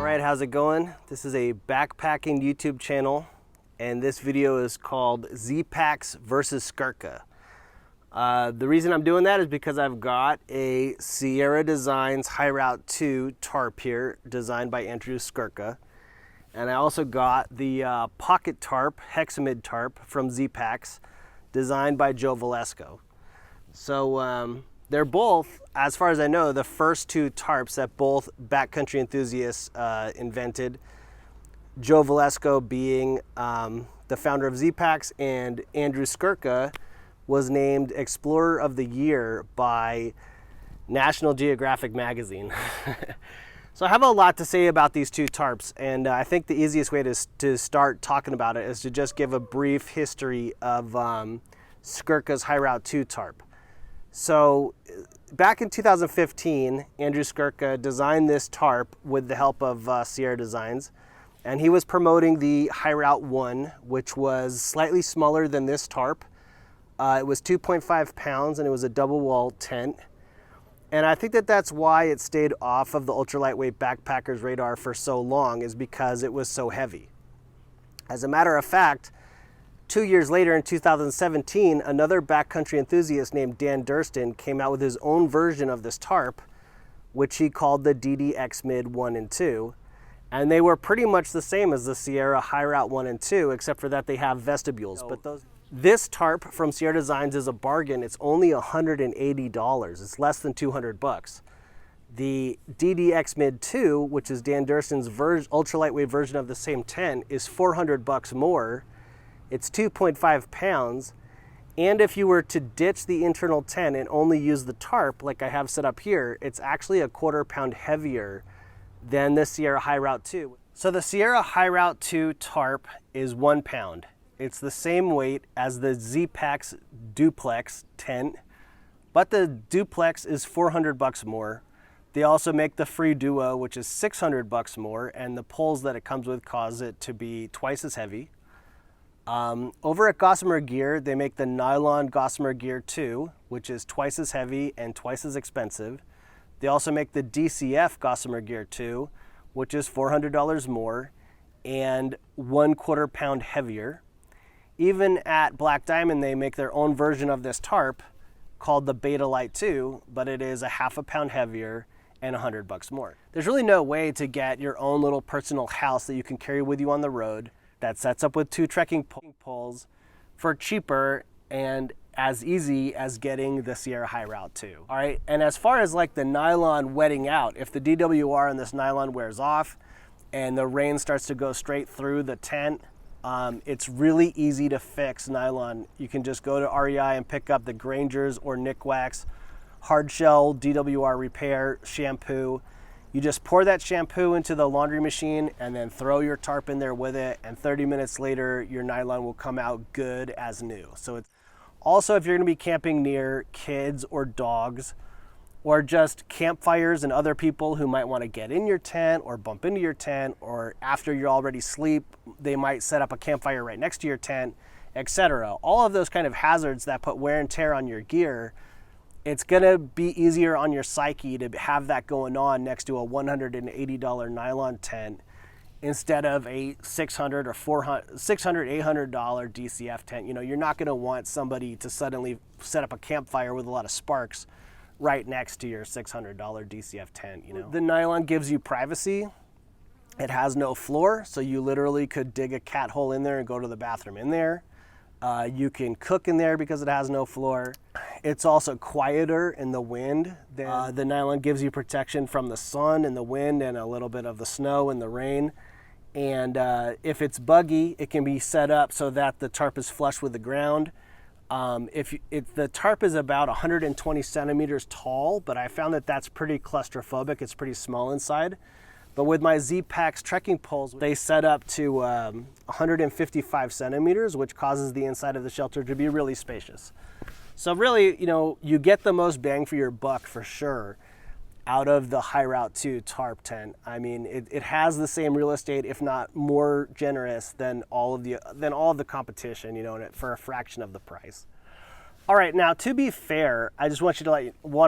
right, how's it going? This is a backpacking YouTube channel, and this video is called Zpacks vs Skurka. The reason I'm doing that is because I've got a Sierra Designs High Route 2 tarp here, designed by Andrew Skurka. And I also got the pocket tarp, Hexamid tarp from Zpacks, designed by Joe Valesco. So they're both, as far as I know, the first two tarps that both backcountry enthusiasts invented. Joe Valesco being the founder of Zpacks, and Andrew Skurka was named Explorer of the Year by National Geographic magazine. So I have a lot to say about these two tarps, and I think the easiest way to start talking about it is to just give a brief history of Skurka's High Route 2 tarp. So back in 2015, Andrew Skurka designed this tarp with the help of Sierra Designs, and he was promoting the High Route 1, which was slightly smaller than this tarp. It was 2.5 pounds, and it was a double wall tent. And I think that that's why it stayed off of the ultra lightweight backpackers radar for so long, is because it was so heavy. As a matter of fact, 2 years later in 2017, another backcountry enthusiast named Dan Durston came out with his own version of this tarp, which he called the DDX Mid 1 and 2. And they were pretty much the same as the Sierra High Route 1 and 2, except for that they have vestibules. This tarp from Sierra Designs is a bargain. It's only $180. It's less than 200 bucks. The DDX Mid 2, which is Dan Durston's ultra lightweight version of the same tent, is 400 bucks more. It's 2.5 pounds. And if you were to ditch the internal tent and only use the tarp, like I have set up here, it's actually a quarter pound heavier than the Sierra High Route 2. So the Sierra High Route 2 tarp is 1 pound. It's the same weight as the Zpacks Duplex tent, but the Duplex is 400 bucks more. They also make the Free Duo, which is 600 bucks more, and the poles that it comes with cause it to be twice as heavy. Over at Gossamer Gear, they make the Nylon Gossamer Gear 2, which is twice as heavy and twice as expensive. They also make the DCF Gossamer Gear 2, which is $400 more and 1/4 pound heavier. Even at Black Diamond, they make their own version of this tarp called the Beta Light 2, but it is a 1/2 pound heavier and 100 bucks more. There's really no way to get your own little personal house that you can carry with you on the road that sets up with 2 trekking poles for cheaper and as easy as getting the Sierra High Route 2. All right, and as far as like the nylon wetting out, if the DWR on this nylon wears off and the rain starts to go straight through the tent, it's really easy to fix nylon. You can just go to REI and pick up the Granger's or Nick Wax hard shell DWR repair shampoo. You just pour that shampoo into the laundry machine and then throw your tarp in there with it, and 30 minutes later your nylon will come out good as new. So it's also, if you're going to be camping near kids or dogs, or just campfires and other people who might want to get in your tent or bump into your tent, or after you're already asleep, they might set up a campfire right next to your tent, etc. All of those kind of hazards that put wear and tear on your gear, it's gonna be easier on your psyche to have that going on next to a $180 nylon tent instead of a $600 or $800 DCF tent. You know, you're not gonna want somebody to suddenly set up a campfire with a lot of sparks right next to your $600 DCF tent, you know. The nylon gives you privacy. It has no floor, so you literally could dig a cat hole in there and go to the bathroom in there. You can cook in there because it has no floor. It's also quieter in the wind. The nylon gives you protection from the sun and the wind and a little bit of the snow and the rain. And if it's buggy, it can be set up so that the tarp is flush with the ground. If the tarp is about 120 centimeters tall, but I found that that's pretty claustrophobic. It's pretty small inside. But with my Zpacks trekking poles, they set up to 155 centimeters, which causes the inside of the shelter to be really spacious. So really, you know, you get the most bang for your buck for sure out of the High Route 2 tarp tent. I mean, it has the same real estate, if not more generous than all of the competition, you know, for a fraction of the price. All right, now to be fair, I just want to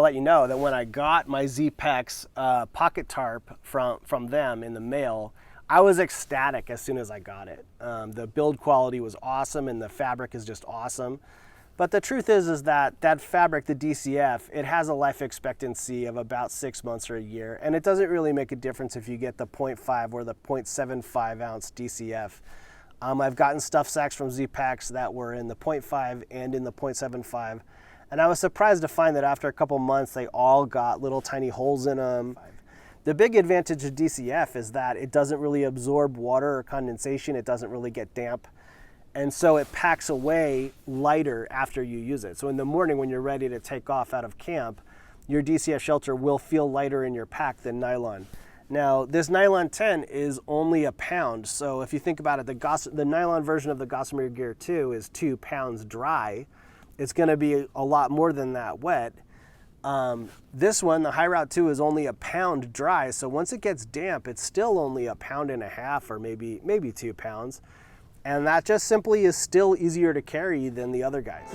let you know that when I got my Zpacks pocket tarp from them in the mail, I was ecstatic as soon as I got it. The build quality was awesome and the fabric is just awesome. But the truth is that that fabric, the DCF, it has a life expectancy of about 6 months or a year, and it doesn't really make a difference if you get the 0.5 or the 0.75 ounce DCF. I've gotten stuff sacks from Zpacks that were in the 0.5 and in the 0.75, and I was surprised to find that after a couple months they all got little tiny holes in them. The big advantage of DCF is that it doesn't really absorb water or condensation, it doesn't really get damp, and so it packs away lighter after you use it. So in the morning when you're ready to take off out of camp, your DCF shelter will feel lighter in your pack than nylon. Now, this nylon 10 is only a pound, so if you think about it, the nylon version of the Gossamer Gear 2 is 2 pounds dry. It's going to be a lot more than that wet. This one, the High Route 2, is only a pound dry, so once it gets damp, it's still only a pound and a half or maybe 2 pounds. And that just simply is still easier to carry than the other guys.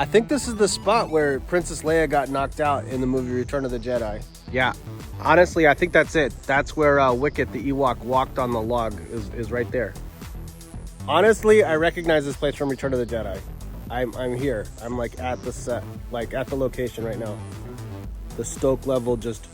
I think this is the spot where Princess Leia got knocked out in the movie Return of the Jedi. Yeah, honestly, I think that's it. That's where Wicket the Ewok walked on the log, is right there. Honestly, I recognize this place from Return of the Jedi. I'm here. I'm like at the set, like at the location right now. The stoke level just